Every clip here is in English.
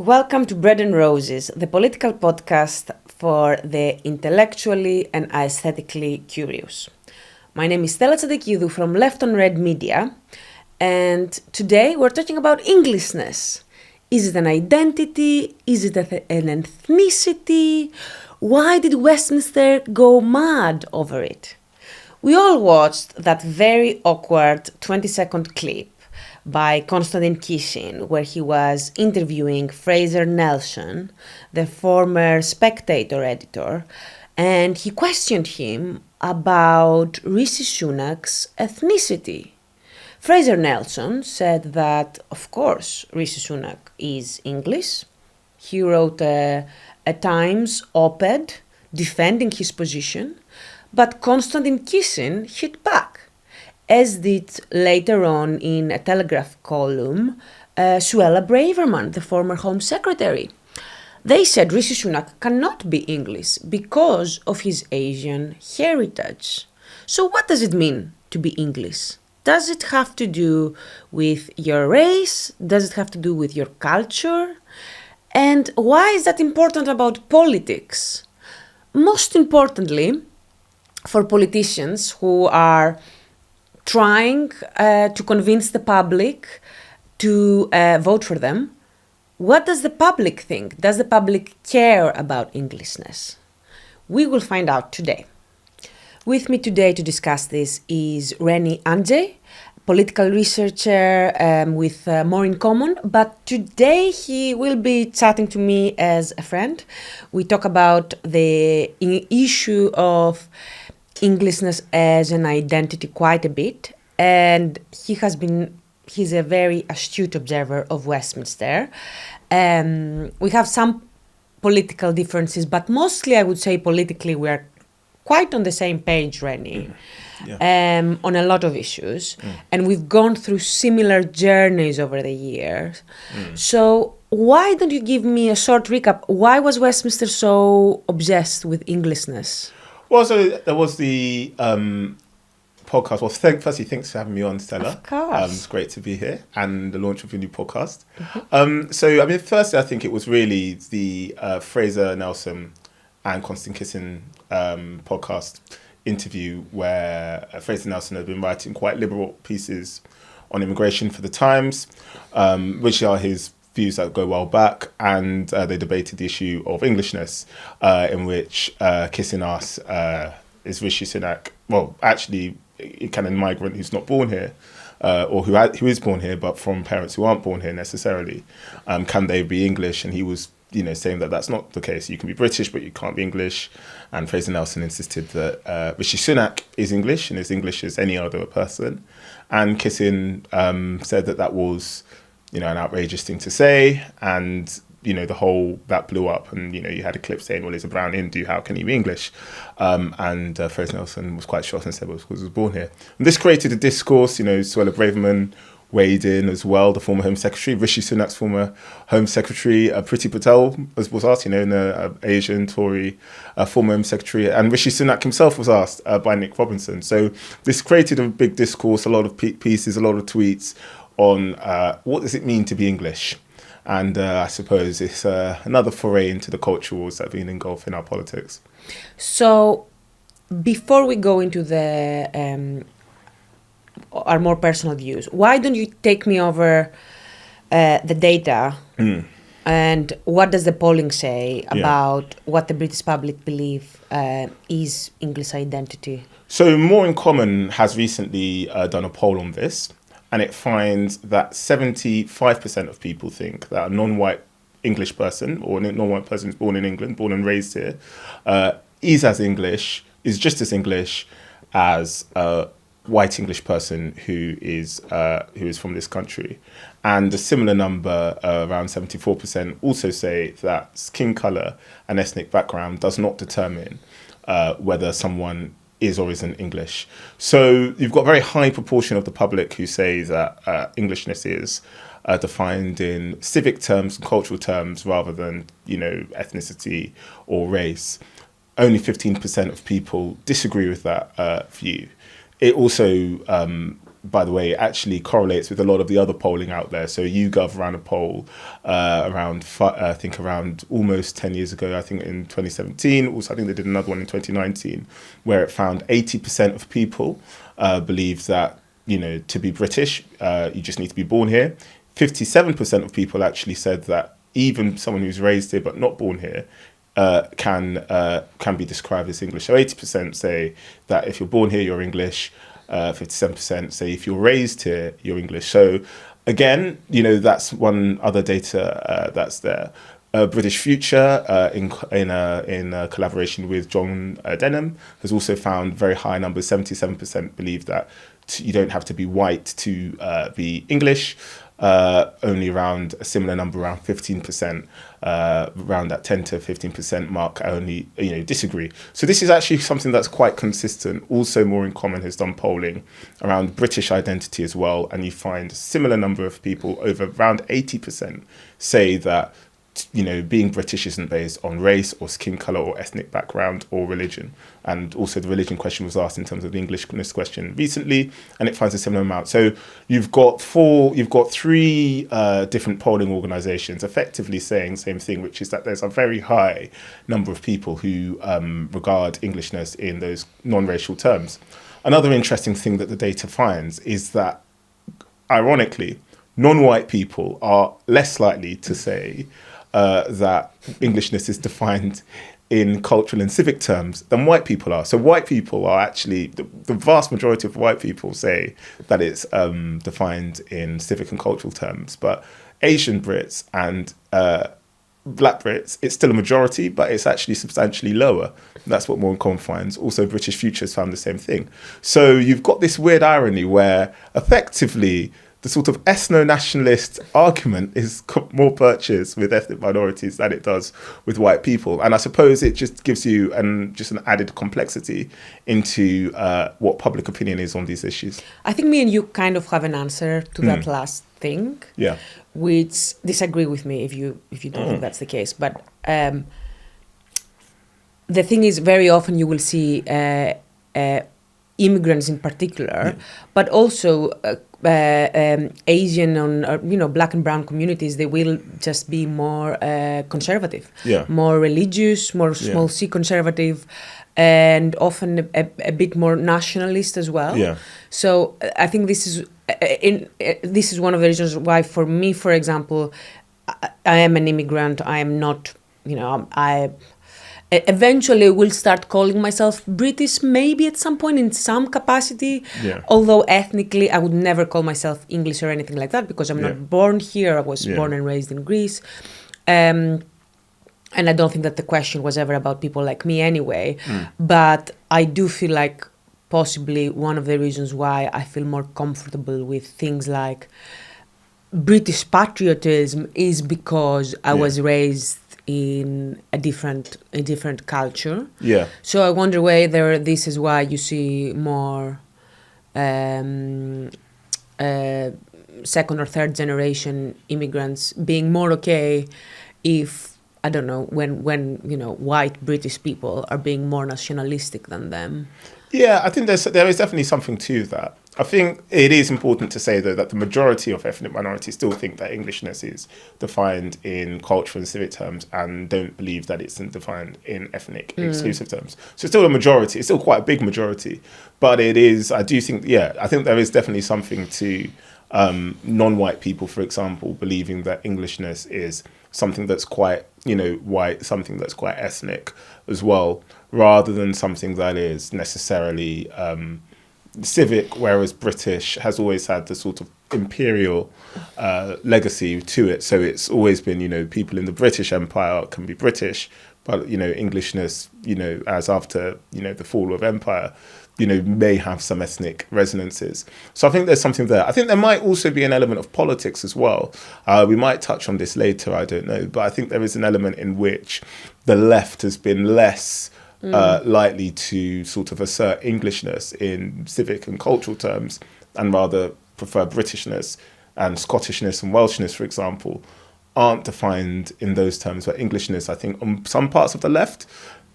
Welcome to Bread and Roses, the political podcast for the intellectually and aesthetically curious. My name is Stella from Left on Red Media, and today we're talking about Englishness. Is it an identity? Is it an ethnicity? Why did Westminster go mad over it? We all watched that very awkward 20-second clip by Konstantin Kishin, where he was interviewing Fraser Nelson, the former Spectator editor, and he questioned him about Rishi Sunak's ethnicity. Fraser Nelson said that, of course, Rishi Sunak is English. He wrote a Times op-ed defending his position, but Konstantin Kishin hit back, as did later on in a Telegraph column, Suella Braverman, the former Home Secretary. They said Rishi Sunak cannot be English because of his Asian heritage. So what does it mean to be English? Does it have to do with your race? Does it have to do with your culture? And why is that important about politics? Most importantly, for politicians who are trying to convince the public to vote for them, what does the public think? Does the public care about Englishness? We will find out today. With me today to discuss this is Renie, political researcher with more in common, but today he will be chatting to me as a friend. We talk about the issue of Englishness as an identity quite a bit, and he's a very astute observer of Westminster. We have some political differences, but mostly I would say politically we are quite on the same page, Renie, on a lot of issues, and we've gone through similar journeys over the years. So why don't you give me a short recap? Why was Westminster so obsessed with Englishness? Well, so there was the podcast. Well, firstly, thanks for having me on, Stella. Of course. It's great to be here and the launch of your new podcast. Firstly, I think it was really the Fraser Nelson and Konstantin Kissin podcast interview where Fraser Nelson had been writing quite liberal pieces on immigration for the Times, which are his views that go well back, and they debated the issue of Englishness, in which Kissin asked, is Rishi Sunak, well, actually, a kind of migrant who's not born here, or who is born here, but from parents who aren't born here necessarily, can they be English? And he was, saying that that's not the case. You can be British, but you can't be English. And Fraser Nelson insisted that Rishi Sunak is English and is English as any other person. And Kissin said that was an outrageous thing to say, and that blew up, and you had a clip saying, well, he's a brown Hindu, how can he be English? And Fraser Nelson was quite shocked and said, well, because he was born here. And this created a discourse. Suella Braverman weighed in as well, the former Home Secretary, Rishi Sunak's former Home Secretary, Priti Patel was asked, an Asian Tory former Home Secretary, and Rishi Sunak himself was asked by Nick Robinson. So this created a big discourse, a lot of pieces, a lot of tweets on what does it mean to be English. And I suppose it's another foray into the culture wars that have been engulfed in our politics. So before we go into the our more personal views, why don't you take me over the data and what does the polling say about what the British public believe is English identity? So More in Common has recently done a poll on this, and it finds that 75% of people think that a non-white English person, or a non-white person who's born in England, born and raised here, is just as English as a white English person who is from this country. And a similar number, around 74%, also say that skin colour and ethnic background does not determine whether someone is or isn't English. So you've got a very high proportion of the public who say that Englishness is defined in civic terms and cultural terms rather than, ethnicity or race. Only 15% of people disagree with that view. It also by the way, actually correlates with a lot of the other polling out there. So YouGov ran a poll I think around almost 10 years ago, I think in 2017. Also, I think they did another one in 2019, where it found 80% of people believe that, to be British, you just need to be born here. 57% of people actually said that even someone who's raised here but not born here can be described as English. So 80% say that if you're born here, you're English. 57% say if you're raised here, you're English. So again, that's one other data that's there. British Future, in collaboration with John Denham, has also found very high numbers. 77% believe that you don't have to be white to be English. Only around a similar number, around 15%, around that 10 to 15% mark, only disagree. So this is actually something that's quite consistent. Also, More in Common has done polling around British identity as well, and you find a similar number of people, over around 80%, say that being British isn't based on race or skin colour or ethnic background or religion. And also the religion question was asked in terms of the Englishness question recently, and it finds a similar amount. So you've got three different polling organisations effectively saying the same thing, which is that there's a very high number of people who regard Englishness in those non-racial terms. Another interesting thing that the data finds is that, ironically, non-white people are less likely to say that Englishness is defined in cultural and civic terms than white people are. So white people are actually, the vast majority of white people say that it's defined in civic and cultural terms. But Asian Brits and Black Brits, it's still a majority, but it's actually substantially lower. That's what More in Common finds. Also, British Futures found the same thing. So you've got this weird irony where effectively the sort of ethno-nationalist argument is more purchased with ethnic minorities than it does with white people. And I suppose it just gives you just an added complexity into what public opinion is on these issues. I think me and you kind of have an answer to that last thing, which disagree with me if you don't think that's the case. But the thing is, very often you will see immigrants in particular, but also Asian or Black and brown communities, they will just be more conservative, more religious, more small c conservative, and often a bit more nationalist as well. So I think this is one of the reasons why, for me, for example, I am an immigrant. I am not, I eventually will start calling myself British, maybe at some point in some capacity. Although ethnically, I would never call myself English or anything like that, because I'm not born here. I was born and raised in Greece. And I don't think that the question was ever about people like me anyway. But I do feel like possibly one of the reasons why I feel more comfortable with things like British patriotism is because I was raised in a different culture. So I wonder whether this is why you see more second or third generation immigrants being more okay if, I don't know, when white British people are being more nationalistic than them. Yeah, I think there is definitely something to that. I think it is important to say, though, that the majority of ethnic minorities still think that Englishness is defined in cultural and civic terms and don't believe that it's defined in ethnic exclusive terms. So it's still a majority. It's still quite a big majority. But it is, I do think, I think there is definitely something to non-white people, for example, believing that Englishness is something that's quite, white, something that's quite ethnic as well, rather than something that is necessarily civic, whereas British has always had the sort of imperial legacy to it. So it's always been, people in the British Empire can be British, but, Englishness, as after, the fall of empire, may have some ethnic resonances. So I think there's something there. I think there might also be an element of politics as well. We might touch on this later, I don't know. But I think there is an element in which the left has been less likely to sort of assert Englishness in civic and cultural terms, and rather prefer Britishness, and Scottishness and Welshness, for example, aren't defined in those terms. But Englishness, I think, on some parts of the left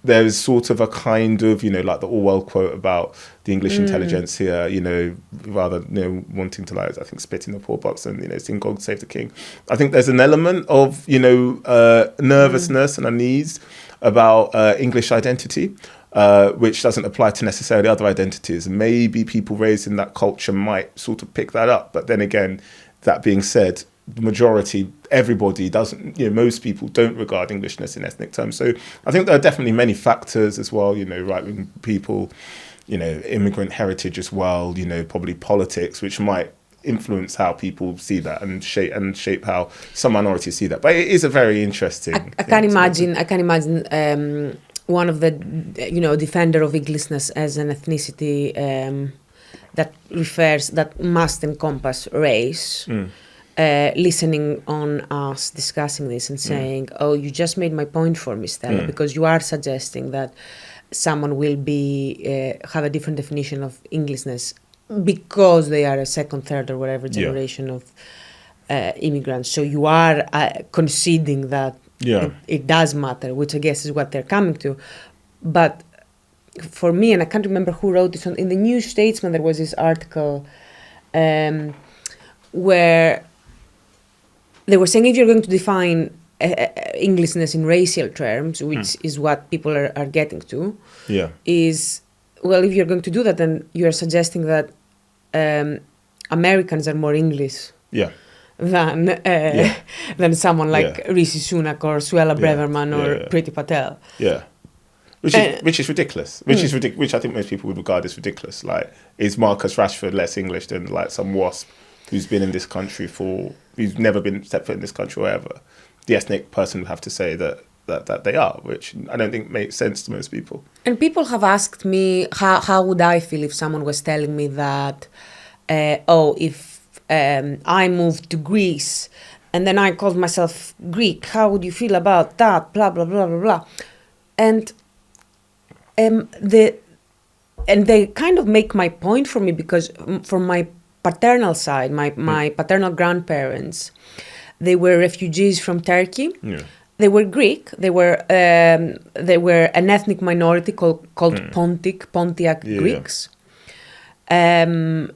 there's sort of a kind of, like the Orwell quote about the English intelligentsia, rather, wanting to, like, I think, spit in the poor box and, sing God Save the King. I think there's an element of, nervousness and unease about English identity, which doesn't apply to necessarily other identities. Maybe people raised in that culture might sort of pick that up. But then again, that being said, the majority, everybody doesn't, most people don't regard Englishness in ethnic terms. So I think there are definitely many factors as well, right-wing people, immigrant heritage as well, probably politics, which might influence how people see that and shape how some minorities see that. But it is a very interesting... I can imagine one of the, defender of Englishness as an ethnicity that must encompass race, listening on us discussing this and saying, oh, you just made my point for me, Stella, because you are suggesting that someone will be have a different definition of Englishness because they are a second, third, or whatever generation of immigrants. So you are conceding that it does matter, which I guess is what they're coming to. But for me, and I can't remember who wrote this, in the New Statesman, there was this article where they were saying if you're going to define Englishness in racial terms, which is what people are getting to, is, well, if you're going to do that, then you're suggesting that Americans are more English than someone like Rishi Sunak or Suella Braverman or Priti Patel. Which is ridiculous. Which I think most people would regard as ridiculous. Like, is Marcus Rashford less English than, like, some wasp who's been in this country who's never been set foot in this country or ever? The ethnic person would have to say that they are, which I don't think makes sense to most people. And people have asked me, how would I feel if someone was telling me that, if I moved to Greece and then I called myself Greek, how would you feel about that? Blah, blah, blah, blah, blah. And they kind of make my point for me, because from my paternal side, my paternal grandparents, they were refugees from Turkey. They were Greek. They were an ethnic minority called Pontiac Greeks, and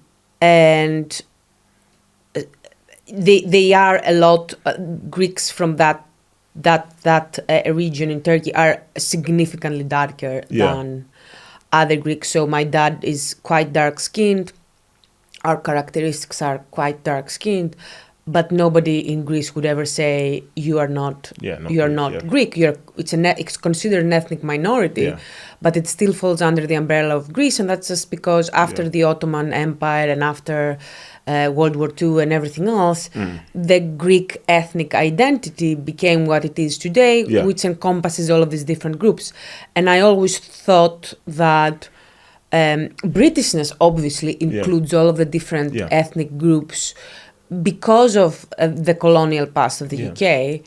they are a lot Greeks from that region in Turkey are significantly darker than other Greeks. So my dad is quite dark skinned. Our characteristics are quite dark skinned. But nobody in Greece would ever say you are not Greek. It's considered an ethnic minority, but it still falls under the umbrella of Greece, and that's just because after the Ottoman Empire and after World War II and everything else, the Greek ethnic identity became what it is today, which encompasses all of these different groups. And I always thought that Britishness obviously includes all of the different ethnic groups, because of the colonial past of the UK,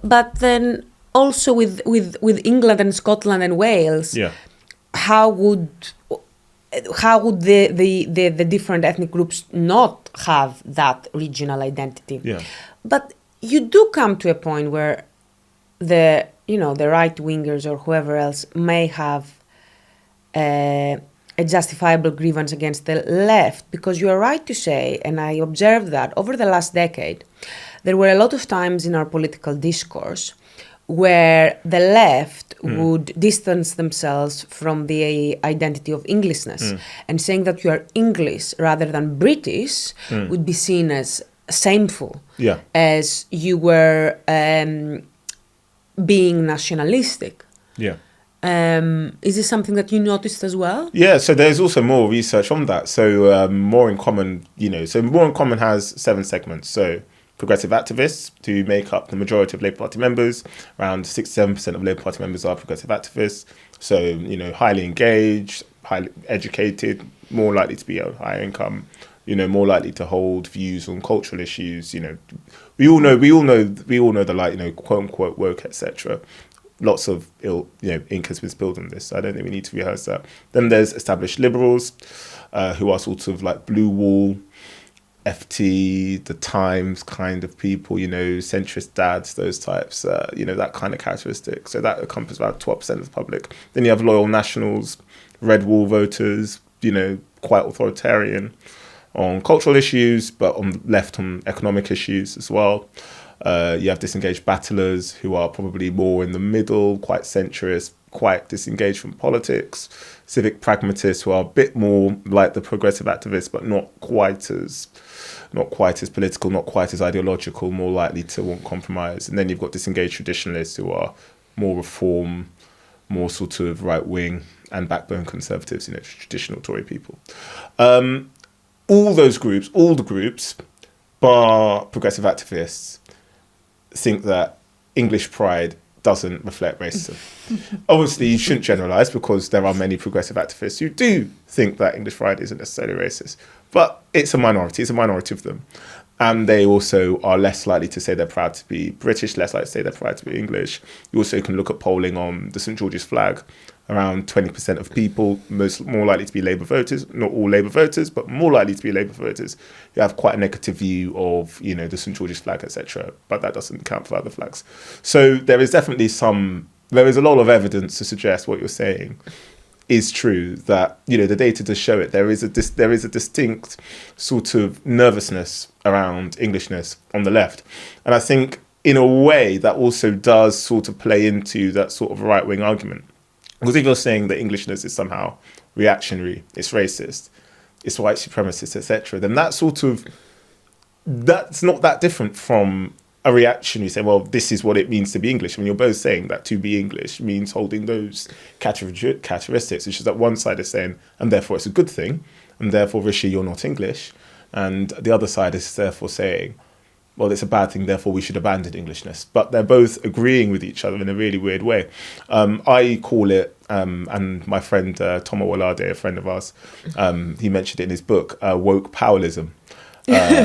but then also with England and Scotland and Wales, how would the different ethnic groups not have that regional identity? But you do come to a point where the right wingers or whoever else may have a justifiable grievance against the left, because you are right to say, and I observed that over the last decade, there were a lot of times in our political discourse where the left would distance themselves from the identity of Englishness, and saying that you are English rather than British would be seen as shameful, as you were being nationalistic. Is this something that you noticed as well? Yeah, so there's also more research on that. So More in Common, More in Common has 7 segments. So progressive activists, who make up the majority of Labour Party members, around 67% of Labour Party members are progressive activists. So, highly engaged, highly educated, more likely to be a higher income, more likely to hold views on cultural issues. We all know the quote unquote woke, etc. Lots of ink has been spilled on this, so I don't think we need to rehearse that. Then there's established liberals, who are sort of like blue wall, FT, the Times kind of people, centrist dads, those types, that kind of characteristic. So that encompasses about 12% of the public. Then you have loyal nationals, red wall voters, quite authoritarian on cultural issues, but on left on economic issues as well. You have disengaged battlers who are probably more in the middle, quite centrist, quite disengaged from politics. Civic pragmatists who are a bit more like the progressive activists, but not quite as political, not quite as ideological, more likely to want compromise. And then you've got disengaged traditionalists who are more reform, more sort of right wing and backbone conservatives, traditional Tory people. All the groups, bar progressive activists, think that English pride doesn't reflect racism. Obviously, you shouldn't generalise because there are many progressive activists who do think that English pride isn't necessarily racist. But it's a minority of them. And they also are less likely to say they're proud to be British, less likely to say they're proud to be English. You also can look at polling on the St George's flag. Around 20% of people, more likely to be Labour voters, not all Labour voters, but more likely to be Labour voters, who have quite a negative view of, the St George's flag, etc. But that doesn't count for other flags. So there is definitely there is a lot of evidence to suggest what you're saying is true, that, the data does show it. There is a distinct sort of nervousness around Englishness on the left. And I think in a way that also does sort of play into that sort of right-wing argument. Because if you're saying that Englishness is somehow reactionary, it's racist, it's white supremacist, etc., then that's not that different from a reaction. You say, well, this is what it means to be English. I mean, you're both saying that to be English means holding those characteristics. It's just that one side is saying, and therefore it's a good thing, and therefore, Rishi, you're not English. And the other side is therefore saying, well, it's a bad thing, therefore we should abandon Englishness. But they're both agreeing with each other in a really weird way. I call it, and my friend Tom Owolade, a friend of ours, he mentioned it in his book, woke powerlism.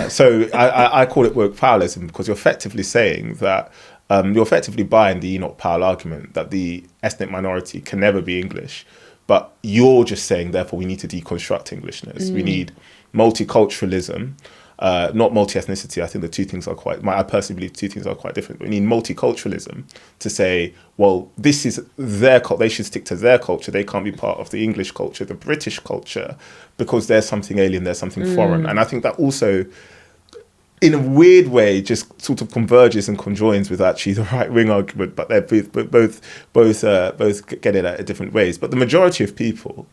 So I call it woke powerlism because you're effectively saying that, you're effectively buying the Enoch Powell argument that the ethnic minority can never be English. But you're just saying, therefore, we need to deconstruct Englishness. We need multiculturalism. Not multi-ethnicity. I think the two things are I personally believe two things are quite different. We need multiculturalism to say, well, this is their culture. They should stick to their culture. They can't be part of the English culture, the British culture, because there's something alien, there's something foreign. And I think that also, in a weird way, just sort of converges and conjoins with actually the right-wing argument, but they're both get it at different ways. But the majority of people,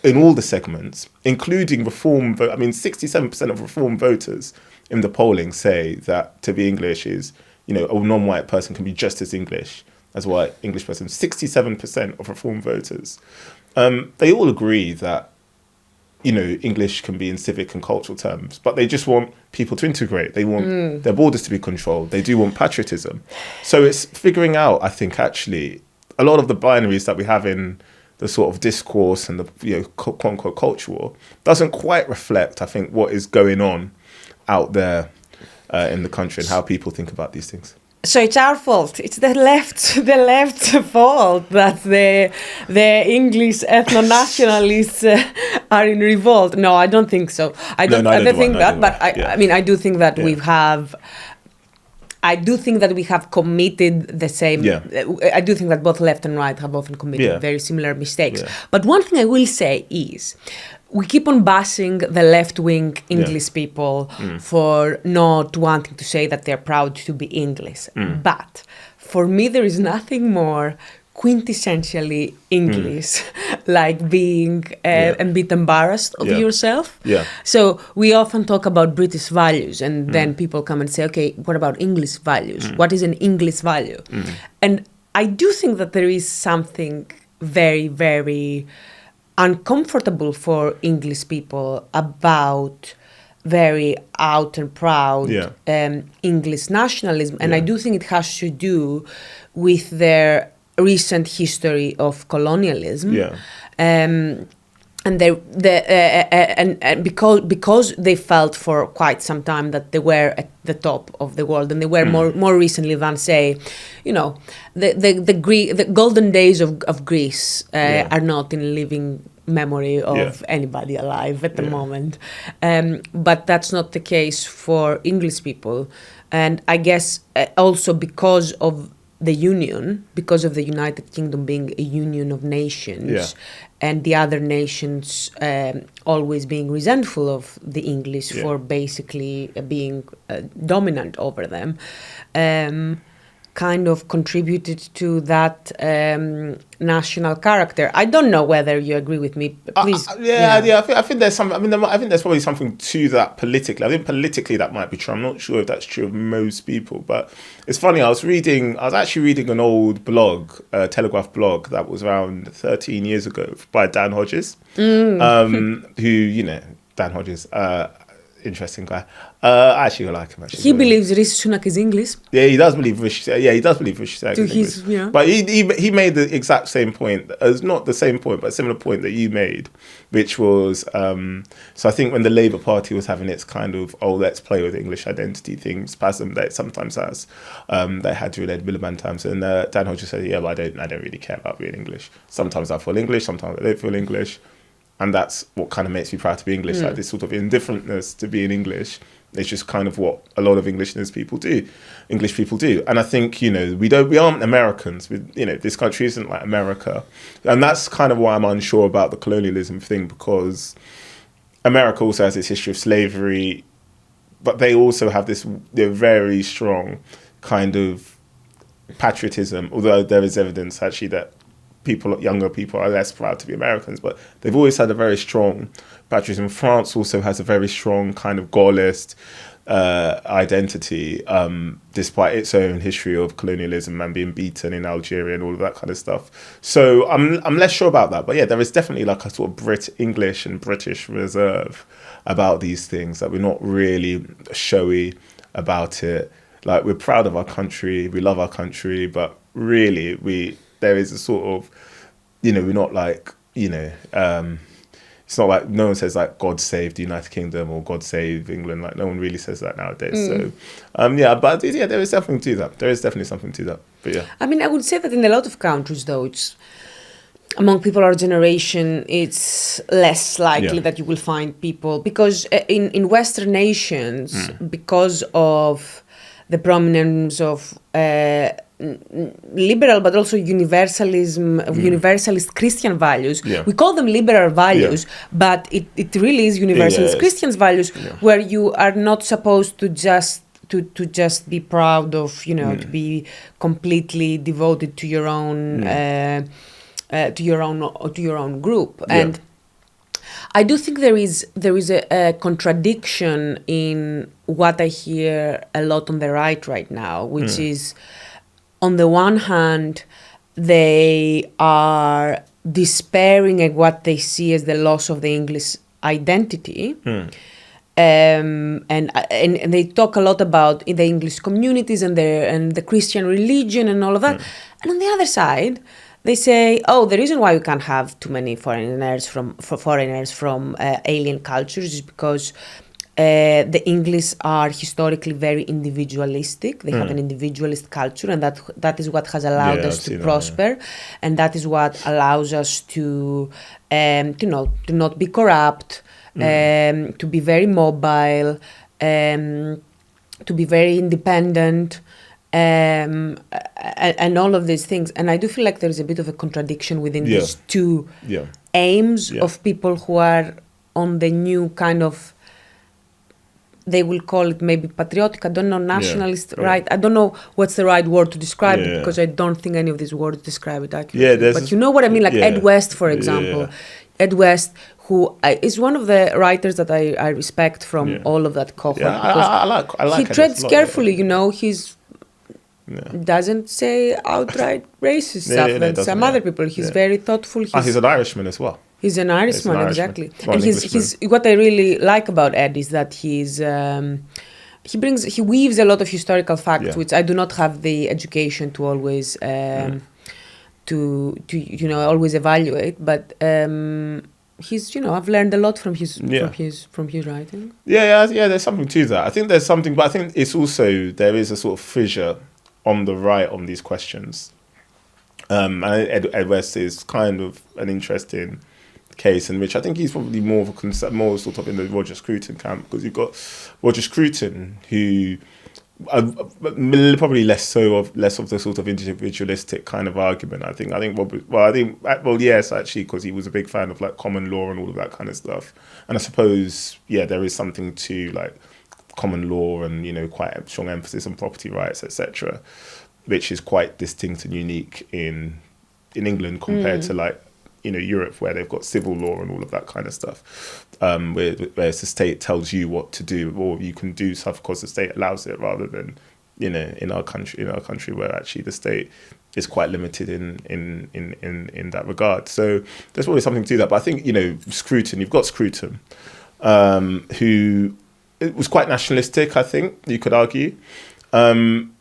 in all the segments, including reform, 67% of reform voters in the polling say that to be English is, a non-white person can be just as English as a white English person. 67% of reform voters. They all agree that, English can be in civic and cultural terms, but they just want people to integrate. They want their borders to be controlled. They do want patriotism. So it's figuring out, I think, actually, a lot of the binaries that we have in the sort of discourse and the quote unquote culture war doesn't quite reflect, I think, what is going on out there in the country and how people think about these things. So it's our fault. It's the left's fault that the English ethno-nationalists are in revolt. No, I don't think so. I don't think that. But I do think that we have. I do think that we have committed the same. Yeah. I do think that both left and right have often committed very similar mistakes. Yeah. But one thing I will say is, we keep on bashing the left-wing English people for not wanting to say that they're proud to be English. But for me, there is nothing more quintessentially English, like being a bit embarrassed of yourself. Yeah. So we often talk about British values, and then people come and say, okay, what about English values? What is an English value? And I do think that there is something very, very uncomfortable for English people about very out and proud English nationalism. And I do think it has to do with their recent history of colonialism. And because they felt for quite some time that they were at the top of the world, and they were more recently than, say, the golden days of Greece are not in living memory of anybody alive at the moment. But that's not the case for English people. And I guess also because of the union, because of the United Kingdom being a union of nations, and the other nations always being resentful of the English for basically being dominant over them, kind of contributed to that national character. I don't know whether you agree with me. Please. I think there's some. I think there's probably something to that politically. I think politically that might be true. I'm not sure if that's true of most people, but it's funny. I was actually reading an old blog, a Telegraph blog that was around 13 years ago by Dan Hodges, who Dan Hodges. Interesting guy. I actually like him. Actually, he believes Rishi Sunak is English. Yeah, he does believe Rishi. Yeah, he does believe Rishi Sunak is English. But he made the exact same point. It's not the same point, but a similar point that you made, which was so I think when the Labour Party was having its kind of let's play with English identity thing spasm that it sometimes has, they had to relate Miliband times, and Dan Hodges said, but I don't really care about being English. Sometimes I feel English, sometimes I don't feel English. And that's what kind of makes me proud to be English. Like this sort of indifferentness to being English. It's just kind of what a lot of English people do. And I think, we aren't Americans. This country isn't like America. And that's kind of why I'm unsure about the colonialism thing, because America also has its history of slavery, but they also have they're very strong kind of patriotism, although there is evidence actually that younger people are less proud to be Americans, but they've always had a very strong patriotism. France also has a very strong kind of Gaullist identity, despite its own history of colonialism and being beaten in Algeria and all of that kind of stuff. So I'm less sure about that, but there is definitely like a sort of English and British reserve about these things, that we're not really showy about it. Like, we're proud of our country, we love our country, but really there is a sort of, we're not like, it's not like no one says like God save the United Kingdom or God save England. Like, no one really says that nowadays. So, but there is something to that. There is definitely something to that. But I mean, I would say that in a lot of countries, though, it's among people our generation, it's less likely that you will find people, because in Western nations, because of the prominence of liberal but also universalist Christian values. We call them liberal values, but it really is universalist Christian values, where you are not supposed to just be proud of, to be completely devoted to your own to your own group. And I do think there is a contradiction in what I hear a lot on the right now, which is, on the one hand, they are despairing at what they see as the loss of the English identity. And they talk a lot about the English communities and the Christian religion and all of that. And on the other side, they say, the reason why we can't have too many foreigners from alien cultures is because the English are historically very individualistic. They have an individualist culture, and that is what has allowed us to prosper, and that is what allows us to not be corrupt, to be very mobile, to be very independent, and all of these things. And I do feel like there is a bit of a contradiction within these two aims of people who are on the new kind of, they will call it maybe patriotic, I don't know, nationalist, right? I don't know what's the right word to describe it, because I don't think any of these words describe it accurately. But you know what I mean? Like Ed West, for example. Ed West, who is one of the writers that I respect from all of that cohort. I like he treads carefully, he's doesn't say outright racist stuff than some other people. He's very thoughtful. He's an Irishman as well. He's an Irishman, exactly. And he's what I really like about Ed is that he weaves a lot of historical facts, which I do not have the education to always to always evaluate. But he's I've learned a lot from his writing. There's something to that. I think there's something, but I think it's also, there is a sort of fissure on the right on these questions. And Ed West is kind of an interesting case, in which I think he's probably more of a more sort of in the Roger Scruton camp, because you've got Roger Scruton, who probably less of the sort of individualistic kind of argument. I think yes, actually, because he was a big fan of like common law and all of that kind of stuff. And I suppose, yeah, there is something to like common law and, you know, quite a strong emphasis on property rights, etc., which is quite distinct and unique in England compared to like, you know, Europe, where they've got civil law and all of that kind of stuff, where the state tells you what to do, or you can do stuff because the state allows it, rather than, you know, in our country where actually the state is quite limited in that regard. So there's probably something to that. But I think, you know, you've got Scruton, who it was quite nationalistic, I think you could argue. Some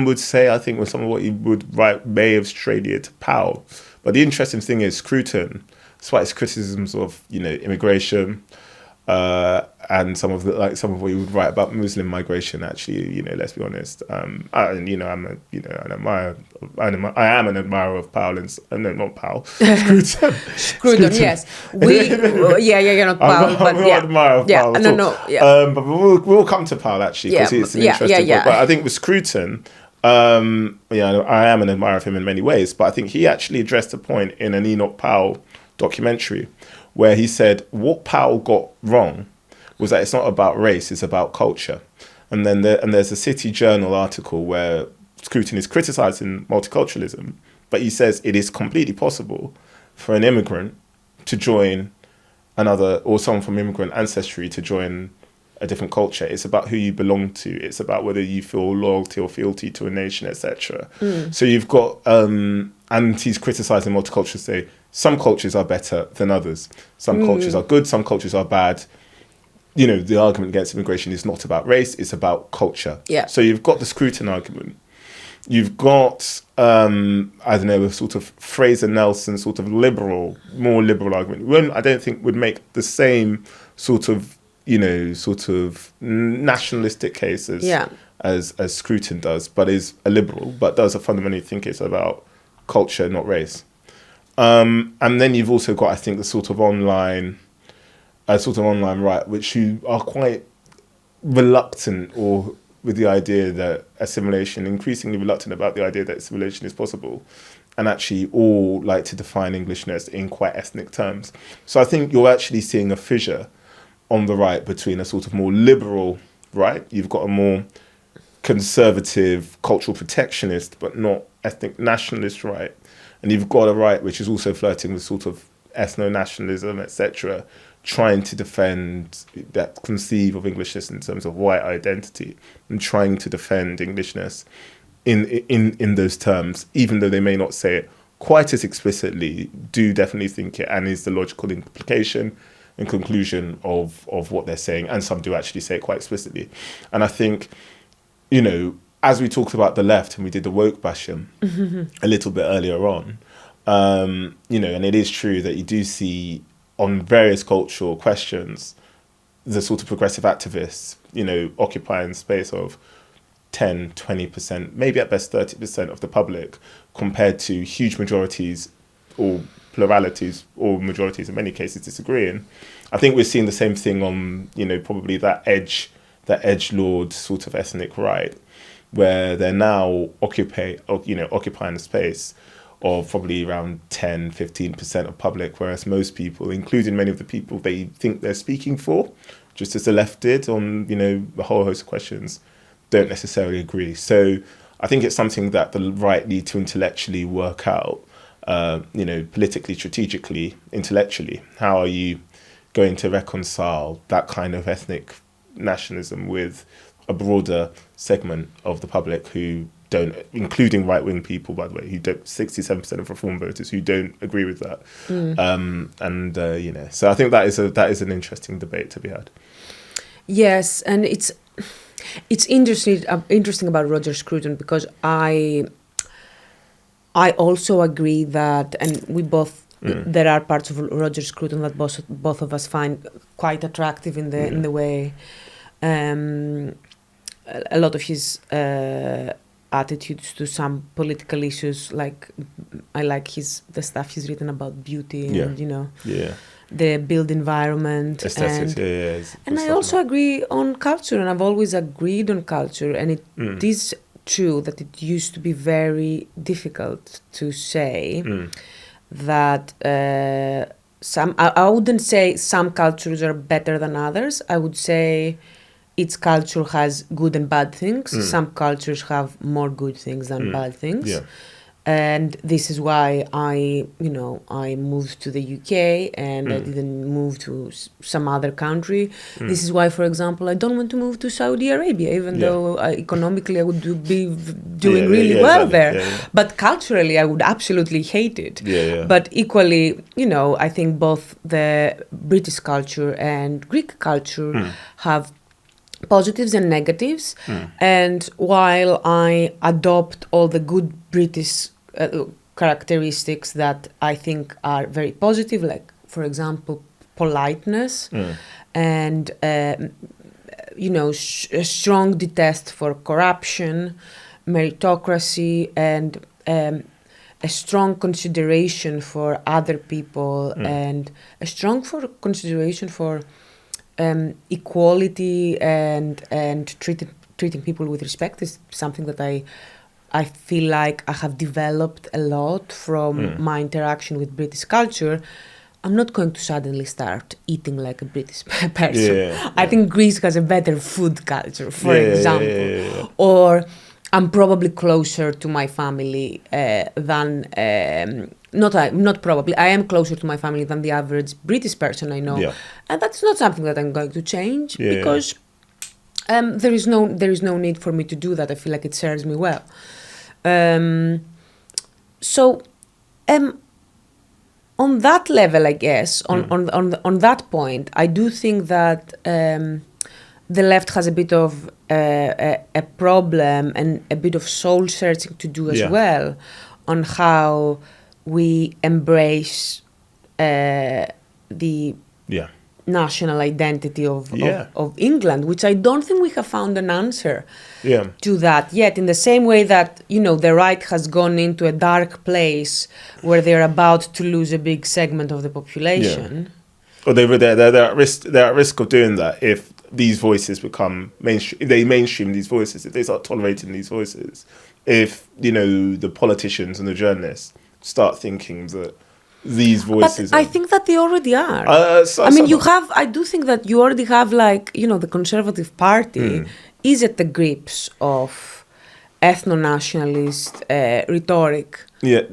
would say, I think, with some of what he would write may have strayed near to Powell. But the interesting thing is Scruton, despite his criticisms of, you know, immigration, and some of what he would write about Muslim migration, actually, you know, let's be honest. I am an admirer of Powell, not Powell. Scruton. Scruton, yes. You're not Powell, I'm not an admirer of Powell. But we'll come to Powell, actually, because it's an interesting point. But I think with Scruton, I am an admirer of him in many ways, but I think he actually addressed a point in an Enoch Powell documentary where he said what Powell got wrong was that it's not about race, it's about culture. And then there's a City Journal article where Scruton is criticising multiculturalism, but he says it is completely possible for an immigrant to join or someone from immigrant ancestry to join a different culture. It's about who you belong to. It's about whether you feel loyalty or fealty to a nation, etc. So you've got, and he's criticising multicultural, say some cultures are better than others. Some cultures are good, some cultures are bad. You know, the argument against immigration is not about race, it's about culture. Yeah. So you've got the Scruton argument. You've got, a sort of Fraser Nelson sort of more liberal argument. One I don't think would make the same sort of nationalistic cases as Scruton does, but is a liberal, but does fundamentally think it's about culture, not race. And then you've also got, I think, the sort of online right, which you are quite reluctant with the idea that increasingly reluctant about the idea that assimilation is possible, and actually all like to define Englishness in quite ethnic terms. So I think you're actually seeing a fissure on the right between a sort of more liberal right, you've got a more conservative, cultural protectionist, but not ethnic nationalist right, and you've got a right which is also flirting with sort of ethno-nationalism, etc., trying to defend that, conceive of Englishness in terms of white identity, and trying to defend Englishness in those terms, even though they may not say it quite as explicitly, do definitely think it, and is the logical implication and conclusion of what they're saying, and some do actually say it quite explicitly. And I think, you know, as we talked about the left and we did the woke bashing a little bit earlier on, you know, and it is true that you do see on various cultural questions the sort of progressive activists, you know, occupying space of 10, 20%, maybe at best 30% of the public, compared to huge majorities or pluralities or majorities in many cases disagreeing. I think we're seeing the same thing on, you know, probably that edgelord sort of ethnic right, where they're now occupying a space of probably around 10, 15% of public, whereas most people, including many of the people they think they're speaking for, just as the left did on, you know, a whole host of questions, don't necessarily agree. So I think it's something that the right need to intellectually work out, you know, politically, strategically, intellectually. How are you going to reconcile that kind of ethnic nationalism with a broader segment of the public who don't, including right-wing people, by the way, who don't, 67% of Reform voters who don't agree with that. You know, so I think that is an interesting debate to be had. Yes, and it's interesting about Roger Scruton, because I also agree that, and we both, there are parts of Roger Scruton that both of us find quite attractive in the way a lot of his attitudes to some political issues. Like I like the stuff he's written about beauty and the built environment, aesthetics. And I also agree on culture, and I've always agreed on culture, and it is true that it used to be very difficult to say that I wouldn't say some cultures are better than others. I would say each culture has good and bad things. Some cultures have more good things than bad things. Yeah. And this is why I moved to the UK and I didn't move to some other country. This is why, for example, I don't want to move to Saudi Arabia, even though economically I would be doing really well there. Yeah. But culturally, I would absolutely hate it. Yeah. But equally, I think both the British culture and Greek culture have positives and negatives. And while I adopt all the good British characteristics that I think are very positive, like, for example, politeness and, a strong detest for corruption, meritocracy, and a strong consideration for other people and a strong consideration for equality and treating people with respect is something that I feel like I have developed a lot from my interaction with British culture. I'm not going to suddenly start eating like a British person. I think Greece has a better food culture, for example. Or I'm probably closer to my family than... Not probably. I am closer to my family than the average British person I know. And that's not something that I'm going to change because there is no need for me to do that. I feel like it serves me well. On that level, I guess, on that point, I do think that the left has a bit of a problem and a bit of soul searching to do as well on how we embrace the national identity of England, which I don't think we have found an answer to that yet, in the same way that, the right has gone into a dark place where they're about to lose a big segment of the population. Or they're at risk of doing that if these voices become mainstream, if they mainstream these voices, if they start tolerating these voices, if, the politicians and the journalists start thinking that these voices... But I think that they already are. I do think that you already have, the Conservative Party is at the grips of ethno-nationalist rhetoric. I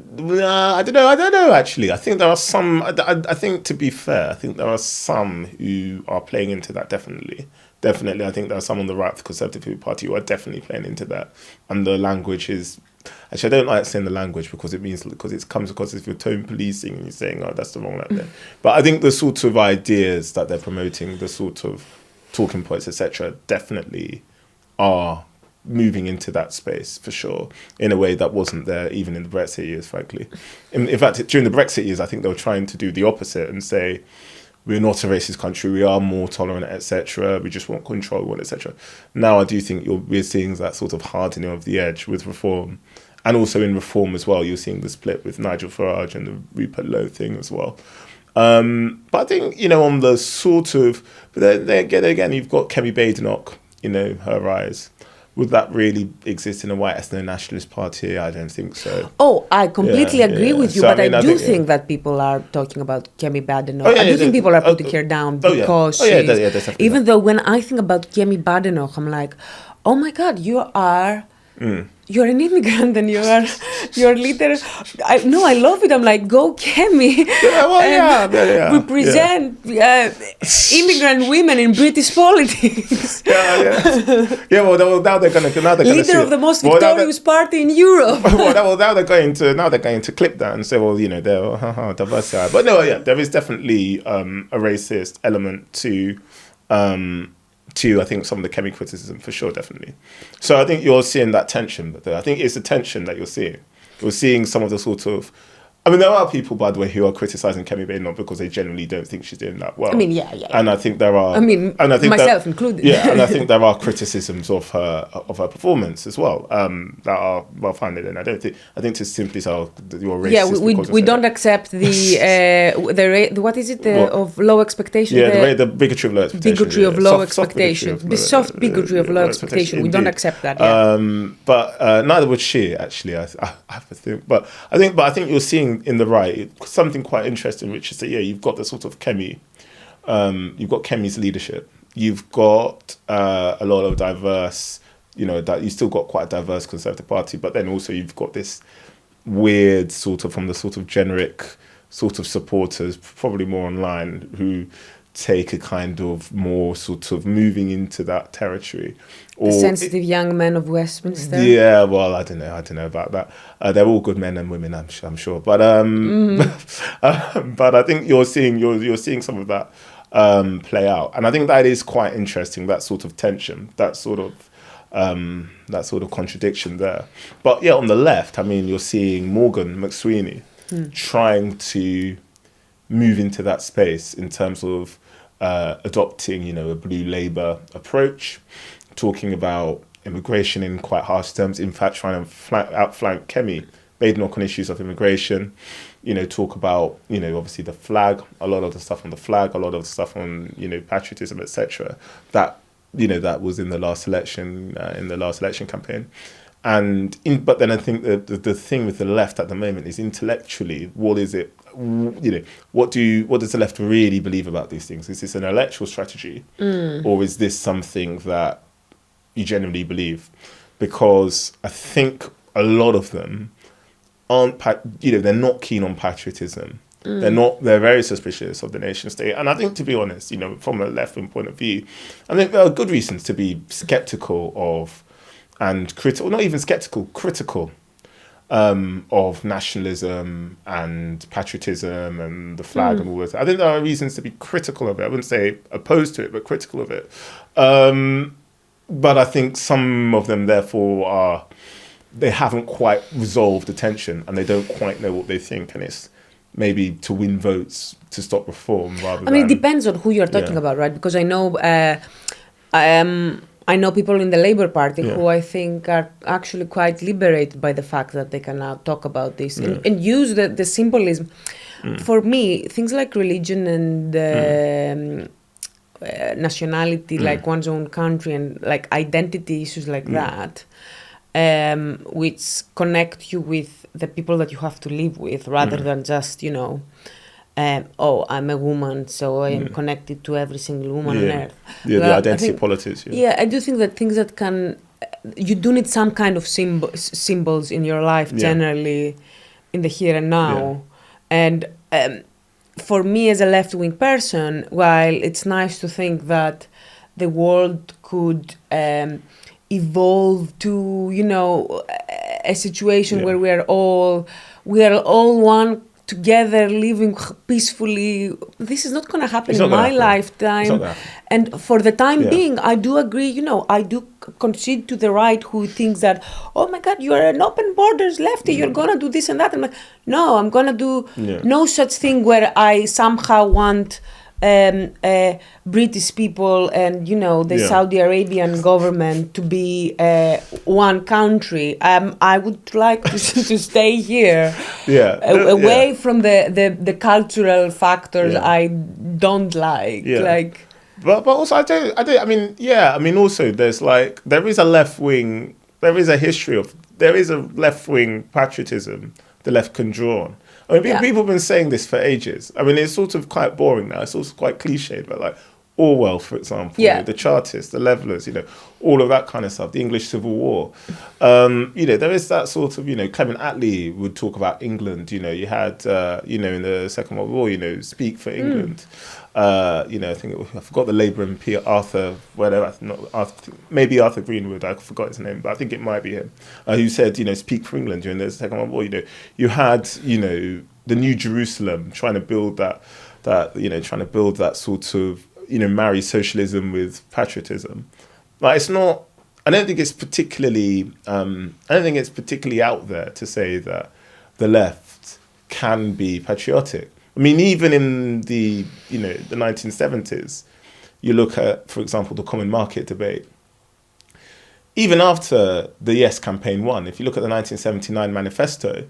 don't know, actually. I think there are some... I think, to be fair, I think there are some who are playing into that, definitely. Definitely, I think there are some on the right of the Conservative Party who are definitely playing into that. And the language is... Actually, I don't like saying the language because it comes across as if you're tone policing and you're saying, oh, that's the wrong language. But I think the sort of ideas that they're promoting, the sort of talking points, etc., definitely are moving into that space for sure, in a way that wasn't there even in the Brexit years, frankly. In fact, during the Brexit years, I think they were trying to do the opposite and say, we're not a racist country, we are more tolerant, etc. We just want control, etc. Now I do think we're seeing that sort of hardening of the edge with reform. And also in reform as well, you're seeing the split with Nigel Farage and the Rupert Lowe thing as well. But I think, on the sort of... But then again, you've got Kemi Badenoch, her rise. Would that really exist in a white ethno-nationalist party? I don't think so. Oh, I completely agree with you, so, but I do think that people are talking about Kemi Badenoch. I do think people are putting her down because even though when I think about Kemi Badenoch, I'm like, oh my God, you're an immigrant and you're literally... I love it. I'm like, go Kemi. Represent immigrant women in British politics. Well, now they're going to leader of the most victorious party in Europe. Now they're going to clip that and say, well, they're diversity. But no, there is definitely a racist element to I think some of the Kemi criticism, for sure, definitely. So I think you're seeing that tension, but I think it's the tension that you're seeing. You're seeing some of the sort of I mean, there are people, by the way, who are criticising Kemi Bay not because they generally don't think she's doing that well. I mean, yeah. And I think there are. I mean, and I think myself included. Yeah, and I think there are criticisms of her performance as well that are well founded. And I think to simply say you're racist. Yeah, we don't accept the what is it of low expectation? Yeah, the bigotry of low expectation. Bigotry of low expectation. The soft bigotry of low expectation. We don't accept that. Yeah. But neither would she actually. I have to think. But I think you're seeing in the right something quite interesting, which is that you've got the sort of Kemi, you've got Kemi's leadership, you've got a lot of diverse, that you still got quite a diverse Conservative Party, but then also you've got this weird sort of from the sort of generic sort of supporters, probably more online, who take a kind of more sort of moving into that territory. The sensitive young men of Westminster. Yeah, well, I don't know about that. They're all good men and women, I'm sure. But but I think you're seeing some of that play out, and I think that is quite interesting. That sort of tension, that sort of contradiction there. But yeah, on the left, I mean, you're seeing Morgan McSweeney trying to move into that space in terms of adopting, a blue Labour approach, talking about immigration in quite harsh terms, in fact trying to outflank Kemi Badenoch on issues of immigration, talk about, obviously the flag, a lot of the stuff on the flag, a lot of the stuff on, patriotism, etc. That, that was in the last election campaign. But then I think the thing with the left at the moment is intellectually, what is it? What does the left really believe about these things? Is this an electoral strategy, or is this something that you genuinely believe? Because I think a lot of them aren't, they're not keen on patriotism. They're very suspicious of the nation state. And I think, to be honest, from a left-wing point of view, I think there are good reasons to be skeptical of and critical, not even skeptical, critical of nationalism and patriotism and the flag and all this. I think there are reasons to be critical of it. I wouldn't say opposed to it, but critical of it. But I think some of them, therefore, they haven't quite resolved the tension and they don't quite know what they think. And it's maybe to win votes to stop reform rather than... it depends on who you're talking about, right? Because I know... I know people in the Labour Party who I think are actually quite liberated by the fact that they can now talk about this and use the symbolism. For me, things like religion and nationality, like one's own country, and like identity issues like that, which connect you with the people that you have to live with rather than just, I'm a woman, so I am connected to every single woman on earth. Yeah, the identity politics. Yeah, I do think that things that can... You do need some kind of symbols in your life, generally, in the here and now. And for me, as a left-wing person, while it's nice to think that the world could evolve to, a situation where we are all one together, living peacefully. This is not going to happen in my lifetime. And for the time being, I do agree, I do concede to the right who thinks that, oh my God, you're an open borders lefty, you're going to do this and that. I'm like, no, I'm going to do no such thing where I somehow want British people and, the Saudi Arabian government to be one country. I would like to stay here, away from the cultural factors I don't like. But also I mean, also there is a left-wing, there is a history of, there is a left-wing patriotism the left can draw on. I mean, people have been saying this for ages. I mean, it's sort of quite boring now. It's also quite cliched, but like Orwell, for example, the Chartists, the Levellers, all of that kind of stuff, the English Civil War. There is that sort of, Clement Attlee would talk about England. You had, in the Second World War, speak for England. I forgot the Labour MP, Arthur, whatever, not Arthur, maybe Arthur Greenwood, I forgot his name, but I think it might be him, who said, speak for England during the Second World War. You had, the New Jerusalem trying to build that sort of, marry socialism with patriotism. Like, it's not, I don't think it's particularly out there to say that the left can be patriotic. I mean, even in the 1970s, you look at, for example, the common market debate. Even after the Yes campaign won, if you look at the 1979 manifesto,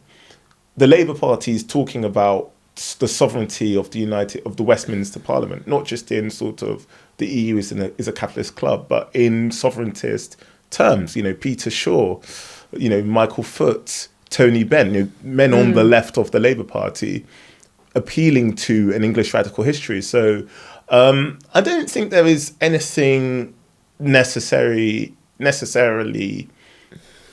the Labour Party is talking about the sovereignty of the Westminster Parliament, not just in sort of the EU is a capitalist club, but in sovereigntist terms. Peter Shaw, Michael Foot, Tony Benn, men on the left of the Labour Party, appealing to an English radical history. So I don't think there is anything necessarily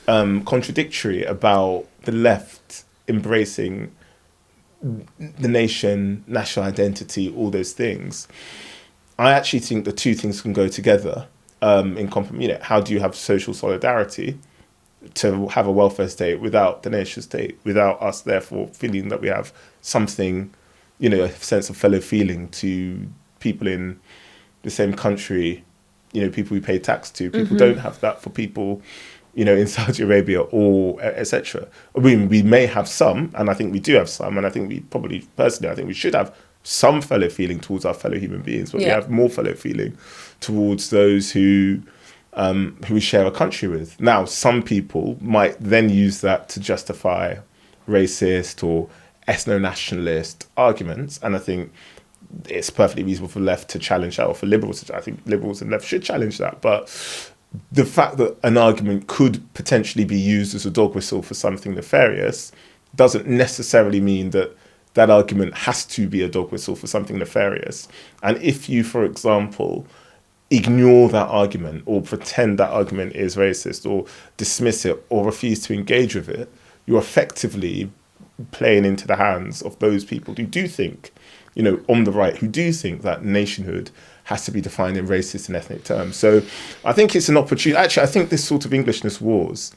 contradictory about the left embracing the nation, national identity, all those things. I actually think the two things can go together in complement. How do you have social solidarity to have a welfare state without the nation state, without us therefore feeling that we have something, a sense of fellow feeling to people in the same country, people we pay tax to. People don't have that for people, in Saudi Arabia or etc. I mean, we may have some, and I think we do have some, and I think we probably, personally, I think we should have some fellow feeling towards our fellow human beings, but we have more fellow feeling towards those who we share a country with. Now, some people might then use that to justify racist or ethno-nationalist arguments, and I think it's perfectly reasonable for the left to challenge that, or for liberals. I think liberals and left should challenge that, but the fact that an argument could potentially be used as a dog whistle for something nefarious doesn't necessarily mean that that argument has to be a dog whistle for something nefarious. And if you, for example, ignore that argument or pretend that argument is racist or dismiss it or refuse to engage with it, you're effectively playing into the hands of those people who do think, on the right, who do think that nationhood has to be defined in racist and ethnic terms. So I think it's an opportunity. Actually, I think this sort of Englishness wars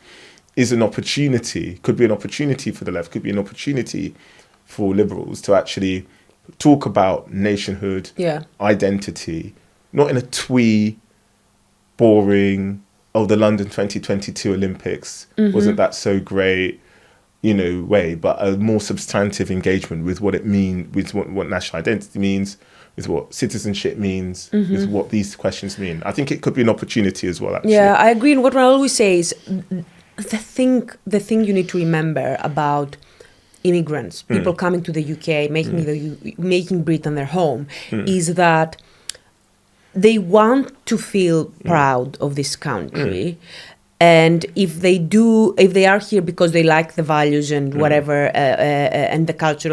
is an opportunity, could be an opportunity for the left, could be an opportunity for liberals to actually talk about nationhood, identity, not in a twee, boring, the London 2022 Olympics, wasn't that so great, way, but a more substantive engagement with what it means, with what national identity means, with what citizenship means, with what these questions mean. I think it could be an opportunity as well, actually. Yeah, I agree. And what I always say is the thing you need to remember about immigrants, people coming to the UK, making Britain their home, is that they want to feel proud of this country. And if they are here because they like the values and whatever, and the culture